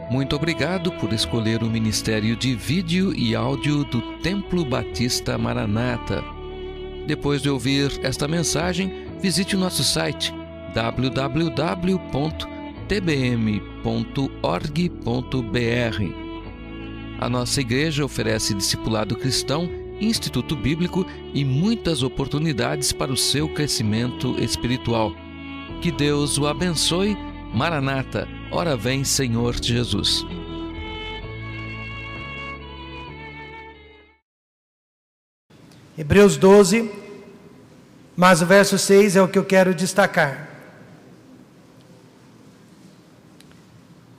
Muito obrigado por escolher o Ministério de Vídeo e Áudio do Templo Batista Maranata. Depois de ouvir esta mensagem, visite o nosso site www.tbm.org.br. A nossa igreja oferece discipulado cristão, instituto bíblico e muitas oportunidades para o seu crescimento espiritual. Que Deus o abençoe. Maranata, ora vem, Senhor Jesus. Hebreus 12, mas o verso 6 é o que eu quero destacar.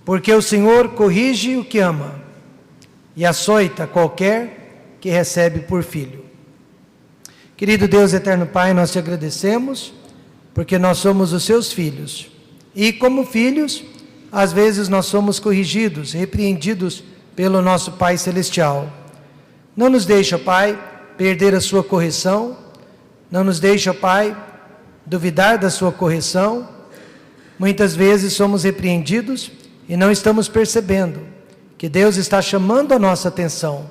Porque o Senhor corrige o que ama e açoita qualquer que recebe por filho. Querido Deus, eterno Pai, nós te agradecemos porque nós somos os seus filhos. E como filhos, às vezes nós somos corrigidos, repreendidos pelo nosso Pai Celestial. Não nos deixa, Pai, perder a sua correção. Não nos deixa, Pai, duvidar da sua correção. Muitas vezes somos repreendidos e não estamos percebendo que Deus está chamando a nossa atenção.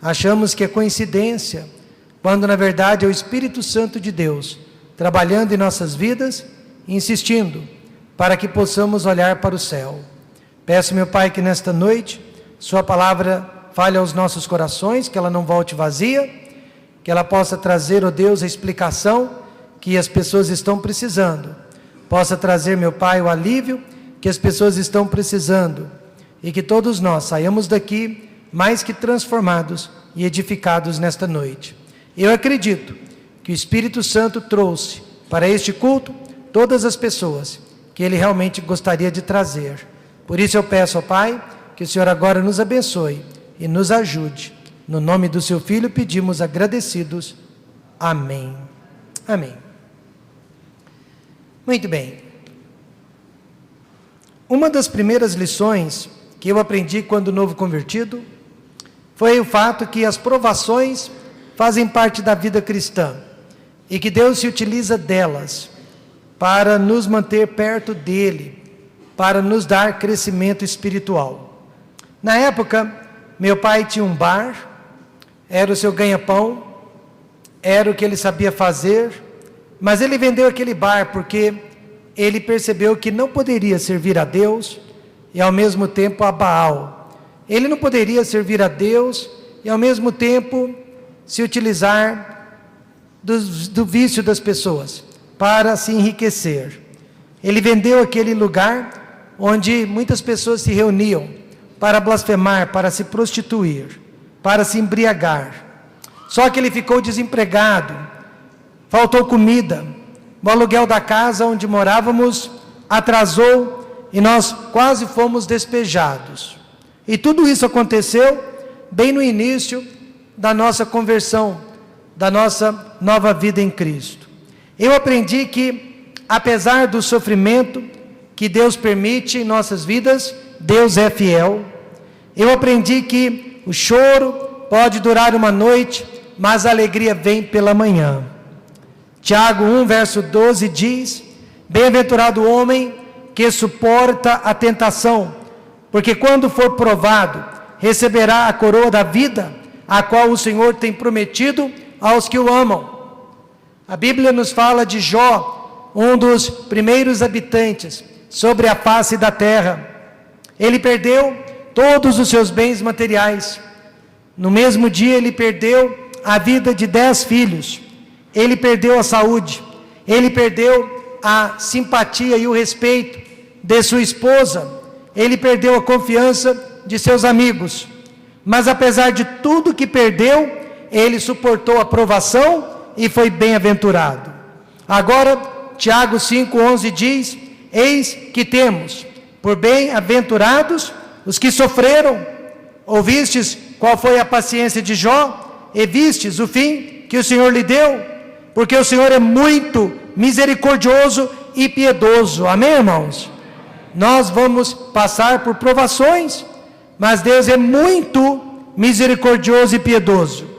Achamos que é coincidência, quando na verdade é o Espírito Santo de Deus trabalhando em nossas vidas, insistindo para que possamos olhar para o céu. Peço, meu Pai, que nesta noite sua palavra fale aos nossos corações, que ela não volte vazia, que ela possa trazer, ó Deus, a explicação que as pessoas estão precisando. Possa trazer, meu Pai, o alívio que as pessoas estão precisando. E que todos nós saiamos daqui mais que transformados e edificados nesta noite. Eu acredito que o Espírito Santo trouxe para este culto todas as pessoas que Ele realmente gostaria de trazer. Por isso eu peço ao Pai, que o Senhor agora nos abençoe e nos ajude. No nome do seu Filho pedimos agradecidos. Amém. Amém. Muito bem. Uma das primeiras lições que eu aprendi quando novo convertido foi o fato que as provações fazem parte da vida cristã e que Deus se utiliza delas para nos manter perto dEle, para nos dar crescimento espiritual. Na época, meu pai tinha um bar, era o seu ganha-pão, era o que ele sabia fazer, mas ele vendeu aquele bar porque ele percebeu que não poderia servir a Deus e ao mesmo tempo a Baal. Ele não poderia servir a Deus e ao mesmo tempo se utilizar do vício das pessoas para se enriquecer. Ele vendeu aquele lugar onde muitas pessoas se reuniam para blasfemar, para se prostituir, para se embriagar. Só que ele ficou desempregado, faltou comida, o aluguel da casa onde morávamos atrasou e nós quase fomos despejados. E tudo isso aconteceu bem no início da nossa conversão, da nossa nova vida em Cristo. Eu aprendi que, apesar do sofrimento que Deus permite em nossas vidas, Deus é fiel. Eu aprendi que o choro pode durar uma noite, mas a alegria vem pela manhã. Tiago 1, verso 12 diz: bem-aventurado o homem que suporta a tentação, porque quando for provado, receberá a coroa da vida, a qual o Senhor tem prometido aos que o amam. A Bíblia nos fala de Jó, um dos primeiros habitantes sobre a face da terra. Ele perdeu todos os seus bens materiais. No mesmo dia ele perdeu a vida de 10 filhos. Ele perdeu a saúde. Ele perdeu a simpatia e o respeito de sua esposa. Ele perdeu a confiança de seus amigos. Mas apesar de tudo que perdeu, ele suportou a provação e foi bem-aventurado. Agora, Tiago 5,11 diz: eis que temos por bem-aventurados os que sofreram. Ouvistes qual foi a paciência de Jó, e vistes o fim que o Senhor lhe deu, porque o Senhor é muito misericordioso e piedoso. Amém, irmãos? Nós vamos passar por provações, mas Deus é muito misericordioso e piedoso.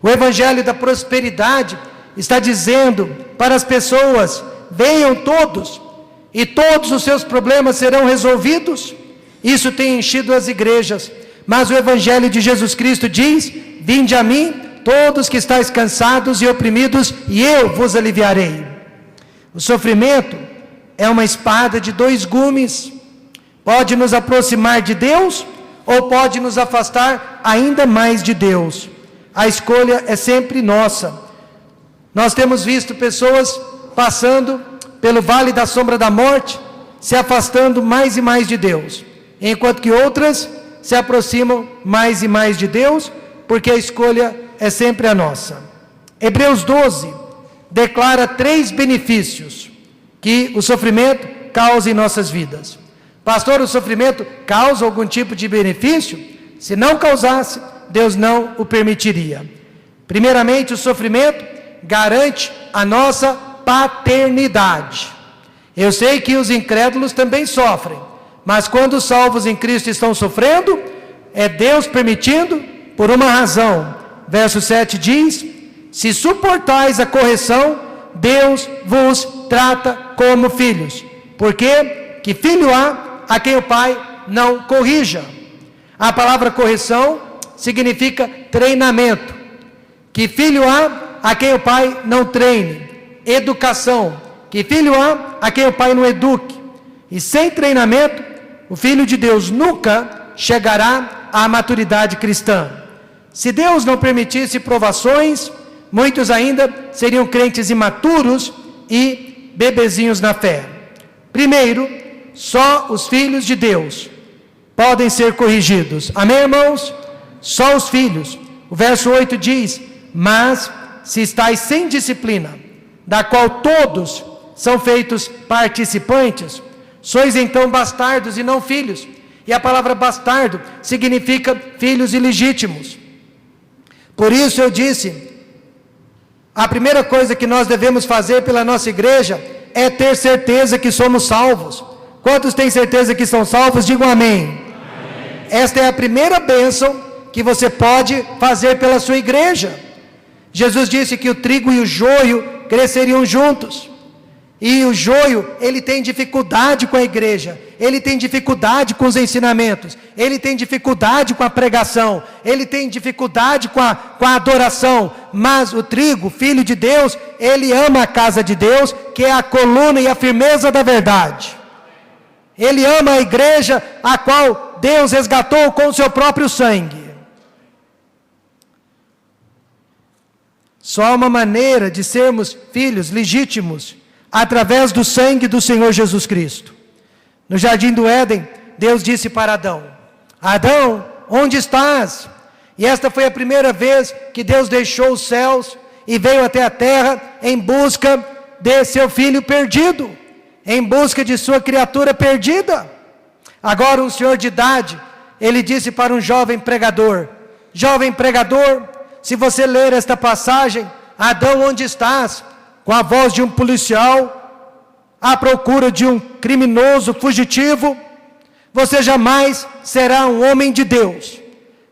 O Evangelho da Prosperidade está dizendo para as pessoas: venham todos, e todos os seus problemas serão resolvidos, Isso tem enchido as igrejas, mas o Evangelho de Jesus Cristo diz: vinde a mim, todos que estáis cansados e oprimidos, e eu vos aliviarei. O sofrimento é uma espada de dois gumes, pode nos aproximar de Deus, ou pode nos afastar ainda mais de Deus. A escolha é sempre nossa. Nós temos visto pessoas passando pelo vale da sombra da morte, se afastando mais e mais de Deus, enquanto que outras se aproximam mais e mais de Deus, porque a escolha é sempre a nossa. Hebreus 12 declara 3 benefícios que o sofrimento causa em nossas vidas. Pastor, o sofrimento causa algum tipo de benefício? Se não causasse, Deus não o permitiria. Primeiramente, o sofrimento garante a nossa paternidade. Eu sei que os incrédulos também sofrem, mas quando os salvos em Cristo estão sofrendo, é Deus permitindo por uma razão. Verso 7 diz: se suportais a correção, Deus vos trata como filhos. Porque que filho há a quem o pai não corrija? A palavra correção significa treinamento. Que filho há a quem o pai não treine? Educação. Que filho há a quem o pai não eduque? E sem treinamento, o Filho de Deus nunca chegará à maturidade cristã. Se Deus não permitisse provações, muitos ainda seriam crentes imaturos e bebezinhos na fé. Primeiro, só os filhos de Deus podem ser corrigidos. Amém, irmãos? Só os filhos. O verso 8 diz: mas se estáis sem disciplina, da qual todos são feitos participantes, sois então bastardos e não filhos. E a palavra bastardo significa filhos ilegítimos. Por isso eu disse, a primeira coisa que nós devemos fazer pela nossa igreja é ter certeza que somos salvos. Quantos têm certeza que são salvos? Digam amém. Amém. Esta é a primeira bênção que você pode fazer pela sua igreja. Jesus disse que o trigo e o joio cresceriam juntos. E o joio, ele tem dificuldade com a igreja, ele tem dificuldade com os ensinamentos, ele tem dificuldade com a pregação, ele tem dificuldade com a adoração, mas o trigo, filho de Deus, ele ama a casa de Deus, que é a coluna e a firmeza da verdade. Ele ama a igreja, a qual Deus resgatou com o seu próprio sangue. Só há uma maneira de sermos filhos legítimos, através do sangue do Senhor Jesus Cristo. No jardim do Éden, Deus disse para Adão: Adão, onde estás? E esta foi a primeira vez que Deus deixou os céus e veio até a terra em busca de seu filho perdido, em busca de sua criatura perdida. Agora um senhor de idade, ele disse para um jovem pregador: jovem pregador, se você ler esta passagem, Adão, onde estás? Com a voz de um policial, à procura de um criminoso fugitivo, você jamais será um homem de Deus.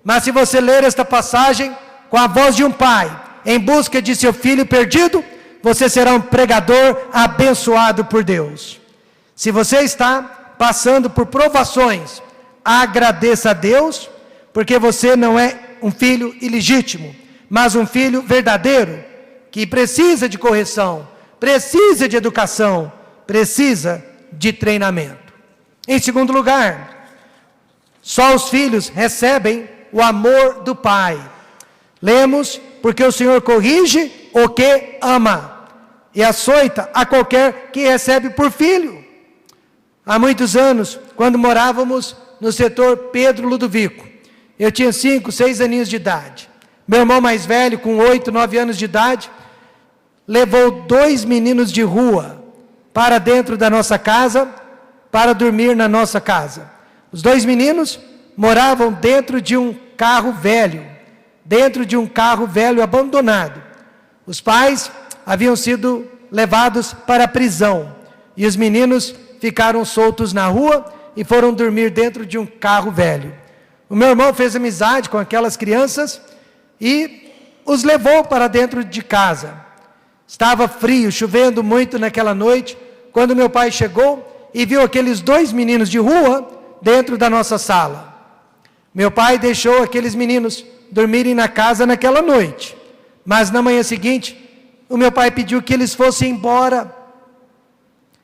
Mas se você ler esta passagem, com a voz de um pai, em busca de seu filho perdido, você será um pregador abençoado por Deus. Se você está passando por provações, agradeça a Deus, porque você não é um filho ilegítimo, mas um filho verdadeiro, que precisa de correção, precisa de educação, precisa de treinamento. Em segundo lugar, só os filhos recebem o amor do Pai. Lemos: porque o Senhor corrige o que ama, e açoita a qualquer que recebe por filho. Há muitos anos, quando morávamos no setor Pedro Ludovico, eu tinha 5, 6 aninhos de idade. Meu irmão mais velho, com 8, 9 anos de idade, levou 2 meninos de rua para dentro da nossa casa, para dormir na nossa casa. Os 2 meninos moravam dentro de um carro velho abandonado. Os pais haviam sido levados para a prisão, e os meninos ficaram soltos na rua e foram dormir dentro de um carro velho. O meu irmão fez amizade com aquelas crianças e os levou para dentro de casa. Estava frio, chovendo muito naquela noite, quando meu pai chegou e viu aqueles 2 meninos de rua dentro da nossa sala. Meu pai deixou aqueles meninos dormirem na casa naquela noite, mas na manhã seguinte, o meu pai pediu que eles fossem embora.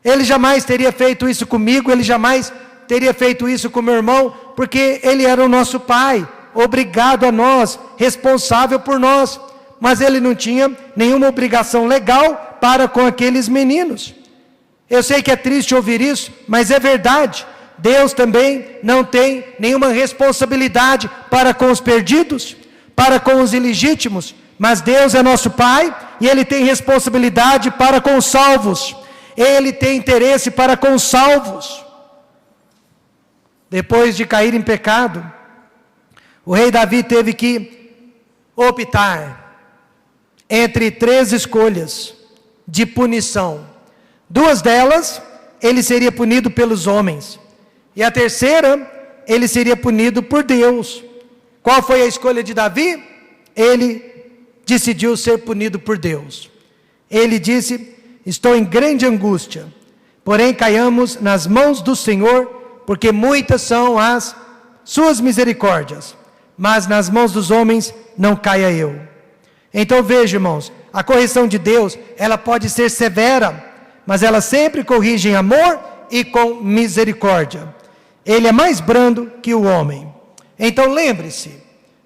Ele jamais teria feito isso comigo, ele jamais teria feito isso com meu irmão, porque ele era o nosso pai, obrigado a nós, responsável por nós, mas ele não tinha nenhuma obrigação legal para com aqueles meninos. Eu sei que é triste ouvir isso, mas é verdade. Deus também não tem nenhuma responsabilidade para com os perdidos, para com os ilegítimos, mas Deus é nosso Pai e Ele tem responsabilidade para com os salvos. Ele tem interesse para com os salvos. Depois de cair em pecado, o rei Davi teve que optar entre 3 escolhas de punição. 2 delas, ele seria punido pelos homens. E a terceira, ele seria punido por Deus. Qual foi a escolha de Davi? Ele decidiu ser punido por Deus. Ele disse: estou em grande angústia, porém caiamos nas mãos do Senhor, porque muitas são as suas misericórdias, mas nas mãos dos homens não caia eu. Então veja, irmãos, a correção de Deus, ela pode ser severa, mas ela sempre corrige em amor e com misericórdia. Ele é mais brando que o homem. Então lembre-se,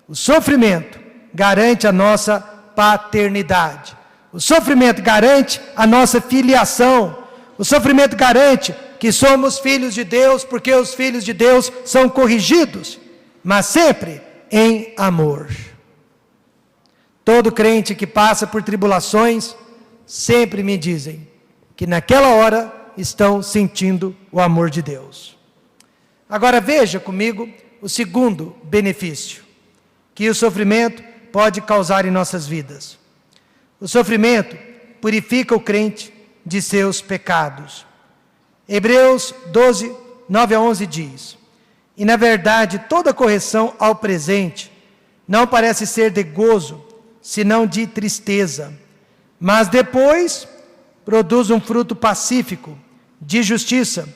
o sofrimento garante a nossa paternidade. O sofrimento garante a nossa filiação. O sofrimento garante que somos filhos de Deus, porque os filhos de Deus são corrigidos, mas sempre em amor. Todo crente que passa por tribulações, sempre me dizem que naquela hora estão sentindo o amor de Deus. Agora veja comigo o segundo benefício que o sofrimento pode causar em nossas vidas. O sofrimento purifica o crente de seus pecados. Hebreus 12, 9 a 11 diz: e na verdade toda correção ao presente não parece ser de gozo, senão de tristeza, mas depois produz um fruto pacífico, de justiça,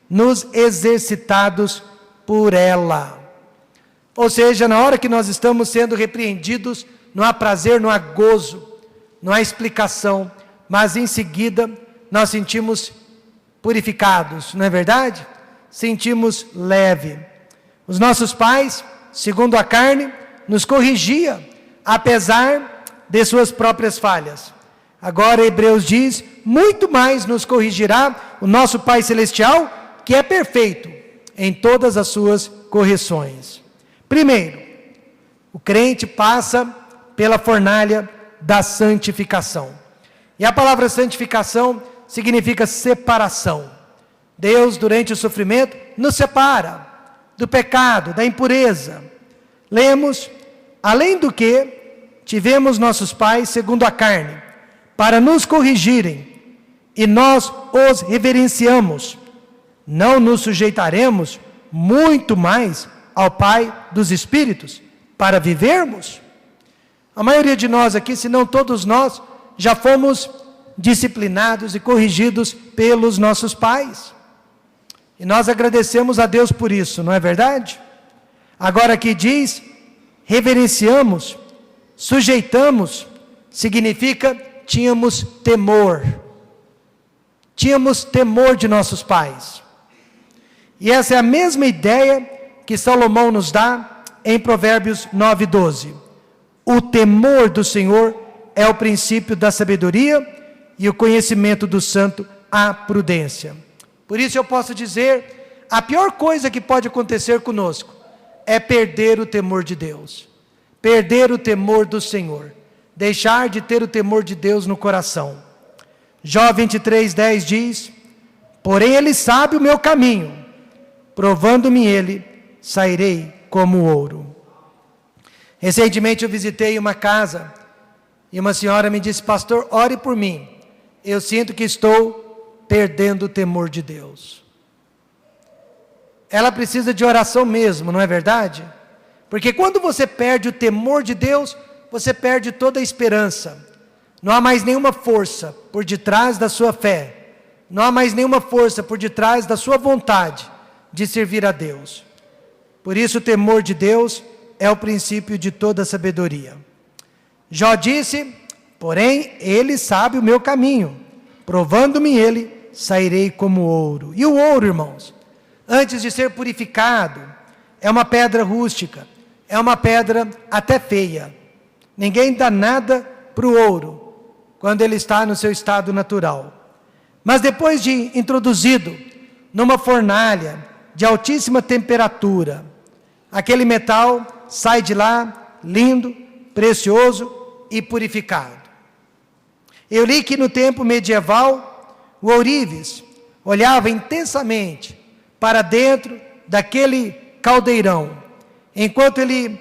nos exercitados por ela. Ou seja, na hora que nós estamos sendo repreendidos, não há prazer, não há gozo, não há explicação, mas em seguida nós sentimos purificados, não é verdade? Sentimos leve. Os nossos pais, segundo a carne, nos corrigia, apesar de suas próprias falhas. Agora Hebreus diz: muito mais nos corrigirá o nosso Pai Celestial, que é perfeito em todas as suas correções. Primeiro, o crente passa pela fornalha da santificação. E a palavra santificação significa separação. Deus, durante o sofrimento, nos separa do pecado, da impureza. Lemos: além do que, tivemos nossos pais segundo a carne, para nos corrigirem, e nós os reverenciamos. Não nos sujeitaremos muito mais ao Pai dos Espíritos, para vivermos? A maioria de nós aqui, se não todos nós, já fomos disciplinados e corrigidos pelos nossos pais. E nós agradecemos a Deus por isso, não é verdade? Agora aqui diz, reverenciamos, sujeitamos, significa tínhamos temor. Tínhamos temor de nossos pais. E essa é a mesma ideia que Salomão nos dá em Provérbios 9:12. O temor do Senhor é o princípio da sabedoria, e o conhecimento do santo a prudência. Por isso eu posso dizer, a pior coisa que pode acontecer conosco é perder o temor de Deus, perder o temor do Senhor, deixar de ter o temor de Deus no coração. Jó 23:10 diz: porém ele sabe o meu caminho, provando-me ele, sairei como ouro. Recentemente eu visitei uma casa, e uma senhora me disse: pastor, ore por mim, eu sinto que estou perdendo o temor de Deus. Ela precisa de oração mesmo, não é verdade? Porque quando você perde o temor de Deus, você perde toda a esperança. Não há mais nenhuma força por detrás da sua fé. Não há mais nenhuma força por detrás da sua vontade. de servir a Deus. Por isso o temor de Deus é o princípio de toda sabedoria. Jó disse: porém ele sabe o meu caminho, provando-me ele, sairei como ouro. E o ouro, irmãos, antes de ser purificado, é uma pedra rústica, é uma pedra até feia. Ninguém dá nada para o ouro quando ele está no seu estado natural. Mas depois de introduzido numa fornalha de altíssima temperatura, aquele metal sai de lá lindo, precioso e purificado. Eu li que no tempo medieval, o ourives olhava intensamente para dentro daquele caldeirão, enquanto ele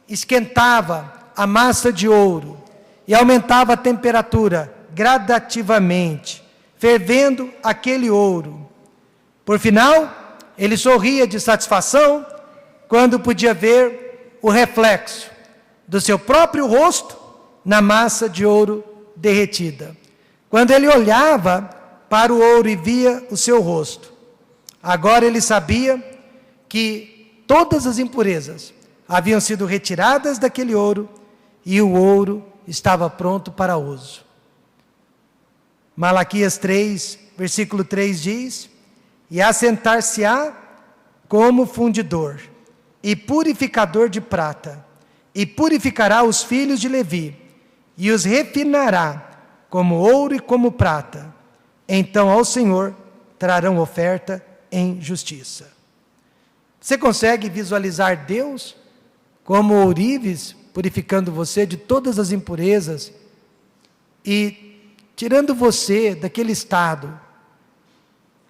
esquentava a massa de ouro e aumentava a temperatura gradativamente, fervendo aquele ouro. Por final, ele sorria de satisfação quando podia ver o reflexo do seu próprio rosto na massa de ouro derretida. Quando ele olhava para o ouro e via o seu rosto, agora ele sabia que todas as impurezas haviam sido retiradas daquele ouro e o ouro estava pronto para uso. Malaquias 3, versículo 3 diz: e assentar-se-á como fundidor e purificador de prata, e purificará os filhos de Levi, e os refinará como ouro e como prata. Então ao Senhor trarão oferta em justiça. Você consegue visualizar Deus como ourives, purificando você de todas as impurezas e tirando você daquele estado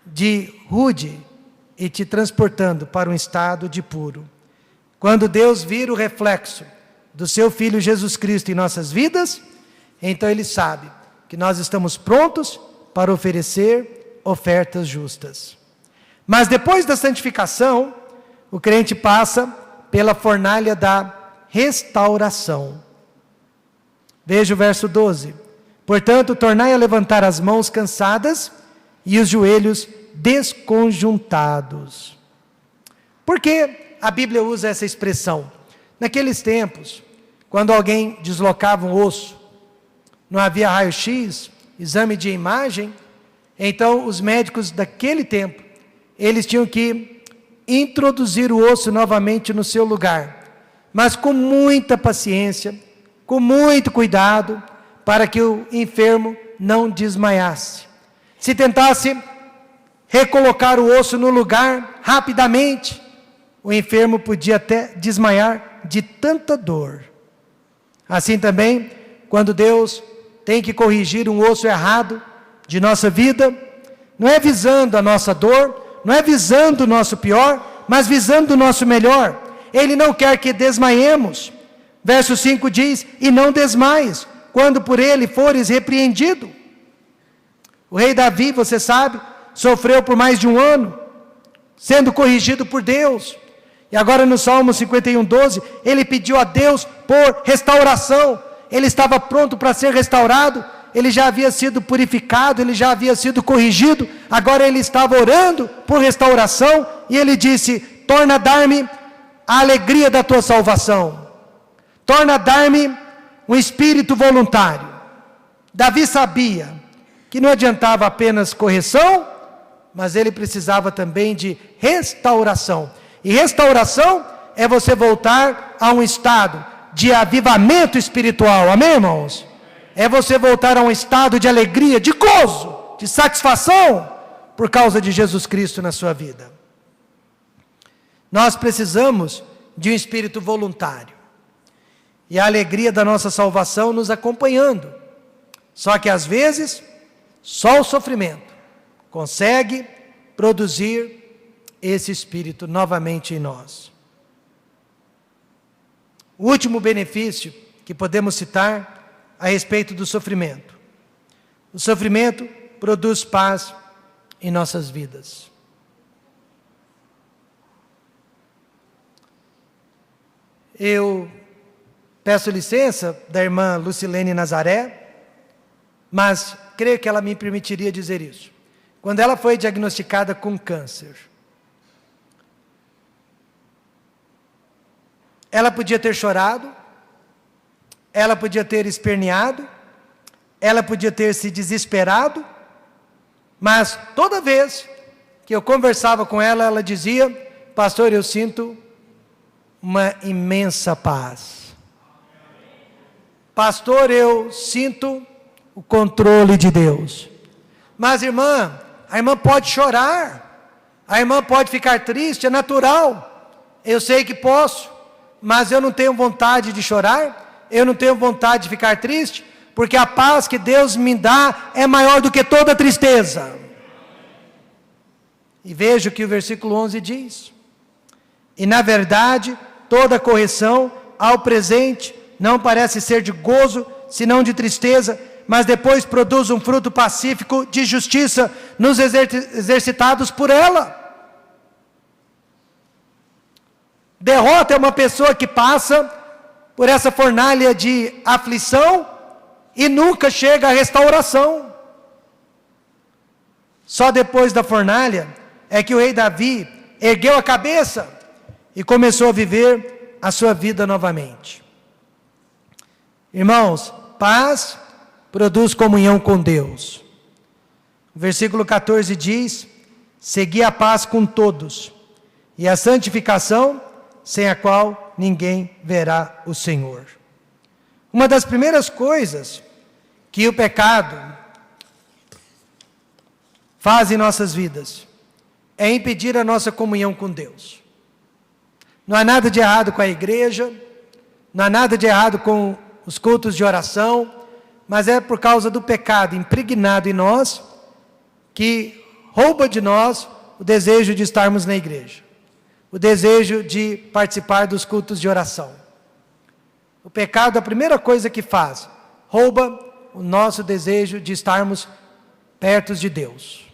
de rude e te transportando para um estado de puro? Quando Deus vira o reflexo do seu Filho Jesus Cristo em nossas vidas, então Ele sabe que nós estamos prontos para oferecer ofertas justas. Mas depois da santificação, o crente passa pela fornalha da restauração. Veja o verso 12. Portanto, tornai a levantar as mãos cansadas e os joelhos desconjuntados. Por que a Bíblia usa essa expressão? Naqueles tempos, quando alguém deslocava um osso, não havia raio-x, exame de imagem, então os médicos daquele tempo, eles tinham que introduzir o osso novamente no seu lugar, mas com muita paciência, com muito cuidado, para que o enfermo não desmaiasse. Se tentasse recolocar o osso no lugar rapidamente, o enfermo podia até desmaiar de tanta dor. Assim também, quando Deus tem que corrigir um osso errado de nossa vida, não é visando a nossa dor, não é visando o nosso pior, mas visando o nosso melhor. Ele não quer que desmaiemos. Verso 5 diz: e não desmaies, quando por ele fores repreendido. O rei Davi, você sabe, sofreu por mais de um ano, sendo corrigido por Deus. E agora no Salmo 51:12, ele pediu a Deus por restauração. Ele estava pronto para ser restaurado, ele já havia sido purificado, ele já havia sido corrigido, agora ele estava orando por restauração, e ele disse: torna a dar-me a alegria da tua salvação, torna a dar-me um espírito voluntário. Davi sabia que não adiantava apenas correção, mas ele precisava também de restauração. E restauração é você voltar a um estado de avivamento espiritual, amém, irmãos? É você voltar a um estado de alegria, de gozo, de satisfação, por causa de Jesus Cristo na sua vida. Nós precisamos de um espírito voluntário, e a alegria da nossa salvação nos acompanhando. Só que às vezes, só o sofrimento consegue produzir esse espírito novamente em nós. O último benefício que podemos citar a respeito do sofrimento: o sofrimento produz paz em nossas vidas. Eu peço licença da irmã Lucilene Nazaré, mas creio que ela me permitiria dizer isso. Quando ela foi diagnosticada com câncer, ela podia ter chorado, ela podia ter esperneado, ela podia ter se desesperado, mas toda vez que eu conversava com ela, ela dizia: pastor, eu sinto uma imensa paz. Pastor, eu sinto o controle de Deus. Mas irmã, a irmã pode chorar, a irmã pode ficar triste, é natural. Eu sei que posso, mas eu não tenho vontade de chorar, eu não tenho vontade de ficar triste, porque a paz que Deus me dá é maior do que toda tristeza. E veja o que o versículo 11 diz: e na verdade, toda correção ao presente não parece ser de gozo, senão de tristeza, mas depois produz um fruto pacífico de justiça nos exercitados por ela. Derrota é uma pessoa que passa por essa fornalha de aflição e nunca chega à restauração. Só depois da fornalha é que o rei Davi ergueu a cabeça e começou a viver a sua vida novamente. Irmãos, paz produz comunhão com Deus. O versículo 14 diz: segui a paz com todos, e a santificação, sem a qual ninguém verá o Senhor. Uma das primeiras coisas que o pecado faz em nossas vidas é impedir a nossa comunhão com Deus. Não há nada de errado com a igreja, não há nada de errado com os cultos de oração, mas é por causa do pecado impregnado em nós, que rouba de nós o desejo de estarmos na igreja, o desejo de participar dos cultos de oração. O pecado, a primeira coisa que faz, rouba o nosso desejo de estarmos perto de Deus.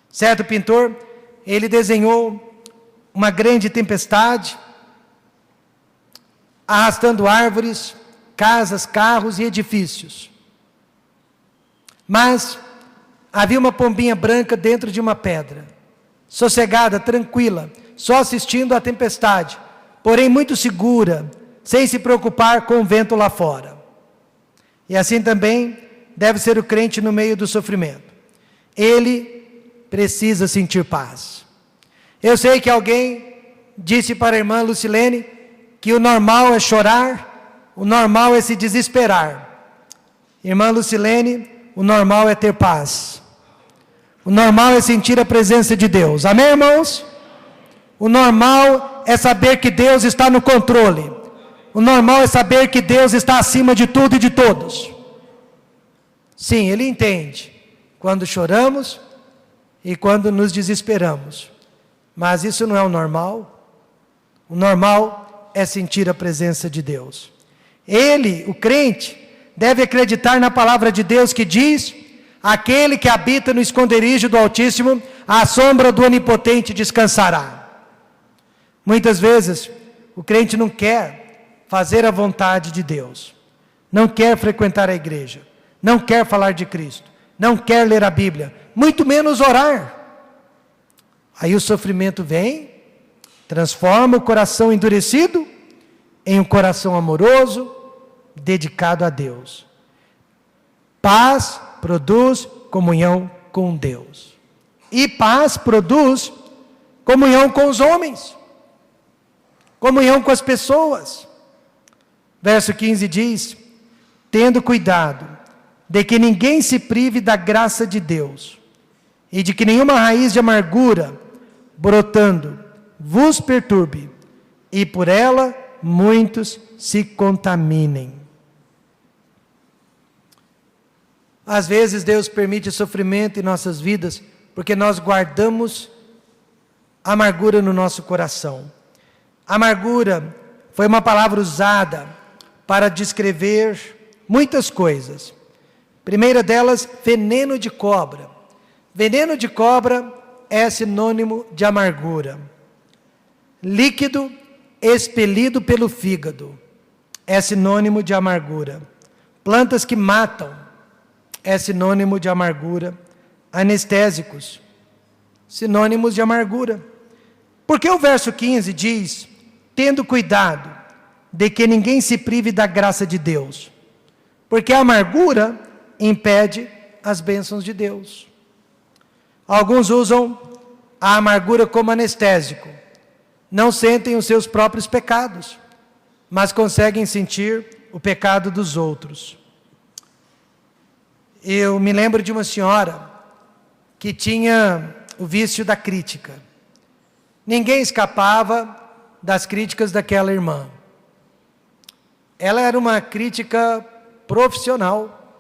Certo pintor, ele desenhou uma grande tempestade, arrastando árvores, casas, carros e edifícios. Mas havia uma pombinha branca dentro de uma pedra, sossegada, tranquila, só assistindo à tempestade, porém muito segura, sem se preocupar com o vento lá fora. E assim também deve ser o crente no meio do sofrimento. Ele precisa sentir paz. Eu sei que alguém disse para a irmã Lucilene que o normal é chorar, o normal é se desesperar. Irmã Lucilene, o normal é ter paz. O normal é sentir a presença de Deus. Amém, irmãos? O normal é saber que Deus está no controle. O normal é saber que Deus está acima de tudo e de todos. Sim, Ele entende quando choramos e quando nos desesperamos. Mas isso não é o normal. O normal é sentir a presença de Deus. Ele, o crente, deve acreditar na palavra de Deus que diz: aquele que habita no esconderijo do Altíssimo, à sombra do Onipotente descansará. Muitas vezes, o crente não quer fazer a vontade de Deus, não quer frequentar a igreja, não quer falar de Cristo, não quer ler a Bíblia, muito menos orar. Aí o sofrimento vem, transforma o coração endurecido em um coração amoroso, dedicado a Deus. Paz produz comunhão com Deus. E paz produz comunhão com os homens, comunhão com as pessoas. Verso 15 diz: tendo cuidado de que ninguém se prive da graça de Deus, e de que nenhuma raiz de amargura, brotando, vos perturbe, e por ela muitos se contaminem. Às vezes Deus permite sofrimento em nossas vidas, porque nós guardamos amargura no nosso coração. Amargura foi uma palavra usada para descrever muitas coisas. Primeira delas, veneno de cobra. Veneno de cobra é sinônimo de amargura. Líquido expelido pelo fígado é sinônimo de amargura. Plantas que matam é sinônimo de amargura. Anestésicos, sinônimos de amargura. Porque o verso 15 diz: tendo cuidado de que ninguém se prive da graça de Deus, porque a amargura impede as bênçãos de Deus. Alguns usam a amargura como anestésico, não sentem os seus próprios pecados, mas conseguem sentir o pecado dos outros. Eu me lembro de uma senhora que tinha o vício da crítica. Ninguém escapava das críticas daquela irmã. Ela era uma crítica profissional.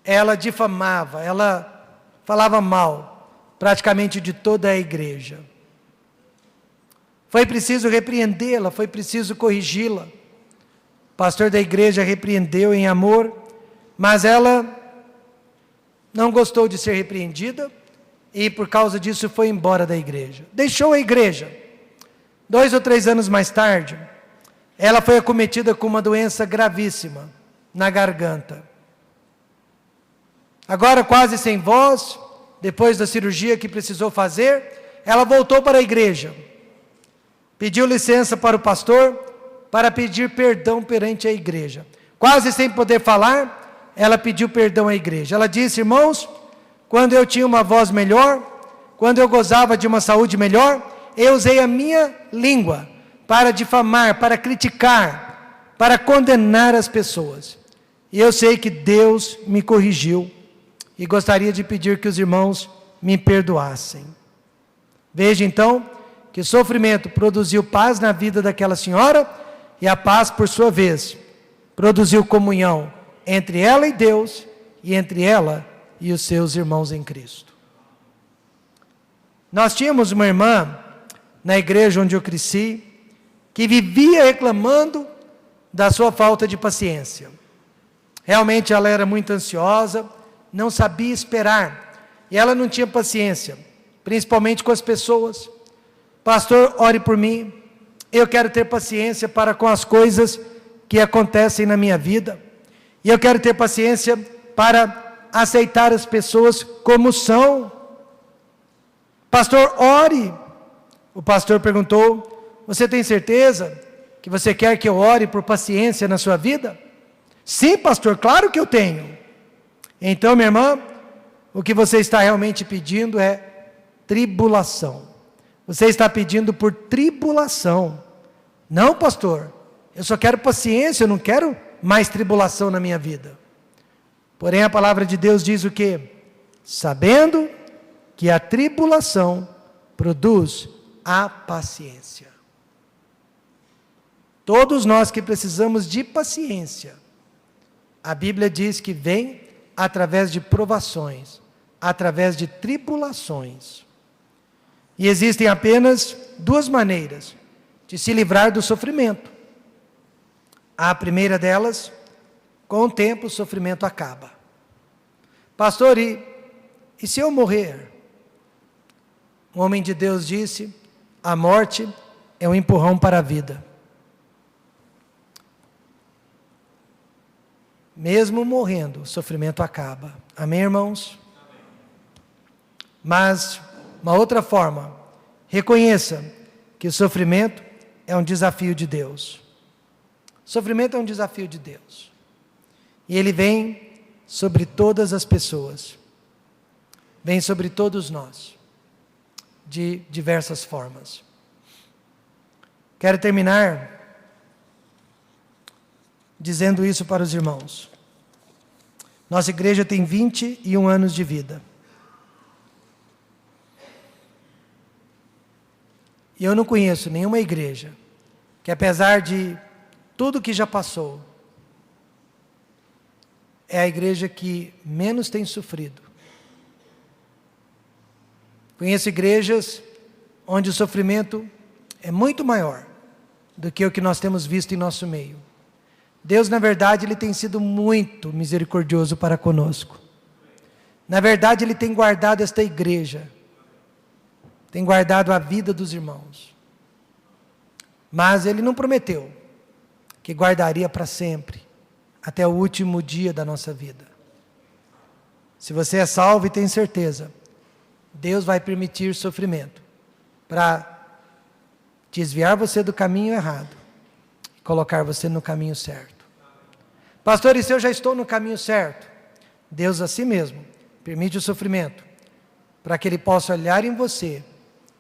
Ela difamava, ela falava mal praticamente de toda a igreja. Foi preciso repreendê-la, foi preciso corrigi-la. O pastor da igreja repreendeu em amor, mas ela não gostou de ser repreendida e por causa disso foi embora da igreja. Deixou a igreja. 2 ou 3 anos mais tarde, ela foi acometida com uma doença gravíssima na garganta. Agora quase sem voz, depois da cirurgia que precisou fazer, ela voltou para a igreja. Pediu licença para o pastor para pedir perdão perante a igreja. Quase sem poder falar, ela pediu perdão à igreja. Ela disse: irmãos, quando eu tinha uma voz melhor, quando eu gozava de uma saúde melhor, eu usei a minha língua para difamar, para criticar, para condenar as pessoas. E eu sei que Deus me corrigiu e gostaria de pedir que os irmãos me perdoassem. Veja então que o sofrimento produziu paz na vida daquela senhora, e a paz, por sua vez, produziu comunhão entre ela e Deus, e entre ela e os seus irmãos em Cristo. Nós tínhamos uma irmã na igreja onde eu cresci, que vivia reclamando da sua falta de paciência. Realmente ela era muito ansiosa, não sabia esperar, e ela não tinha paciência, principalmente com as pessoas. Pastor, ore por mim, eu quero ter paciência para com as coisas que acontecem na minha vida, e eu quero ter paciência para aceitar as pessoas como são. Pastor, ore. O pastor perguntou: você tem certeza que você quer que eu ore por paciência na sua vida? Sim, pastor, claro que eu tenho. Então, minha irmã, o que você está realmente pedindo é tribulação. Você está pedindo por tribulação. Não, pastor, eu só quero paciência, eu não quero mais tribulação na minha vida. Porém, a palavra de Deus diz o quê? Sabendo que a tribulação produz a paciência. Todos nós que precisamos de paciência, a Bíblia diz que vem através de provações, através de tribulações. E existem apenas 2 maneiras de se livrar do sofrimento. A primeira delas, com o tempo o sofrimento acaba. Pastor, e se eu morrer? Um homem de Deus disse: a morte é um empurrão para a vida. Mesmo morrendo, o sofrimento acaba. Amém, irmãos? Mas uma outra forma, reconheça que o sofrimento é um desafio de Deus. O sofrimento é um desafio de Deus. E ele vem sobre todas as pessoas. Vem sobre todos nós. De diversas formas. Quero terminar dizendo isso para os irmãos. Nossa igreja tem 21 anos de vida. E eu não conheço nenhuma igreja que, apesar de tudo que já passou, é a igreja que menos tem sofrido. Conheço igrejas onde o sofrimento é muito maior do que o que nós temos visto em nosso meio. Deus, na verdade, Ele tem sido muito misericordioso para conosco. Na verdade, Ele tem guardado esta igreja, tem guardado a vida dos irmãos. Mas Ele não prometeu que guardaria para sempre, até o último dia da nossa vida. Se você é salvo e tem certeza, Deus vai permitir sofrimento para desviar você do caminho errado, colocar você no caminho certo. Pastor, e se eu já estou no caminho certo? Deus, assim mesmo, permite o sofrimento, para que Ele possa olhar em você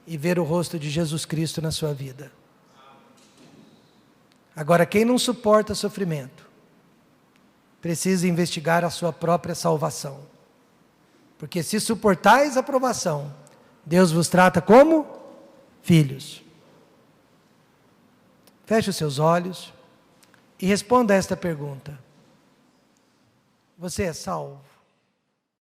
e ver o rosto de Jesus Cristo na sua vida. Agora, quem não suporta sofrimento, precisa investigar a sua própria salvação. Porque se suportais a provação, Deus vos trata como filhos. Feche os seus olhos e responda a esta pergunta. Você é salvo?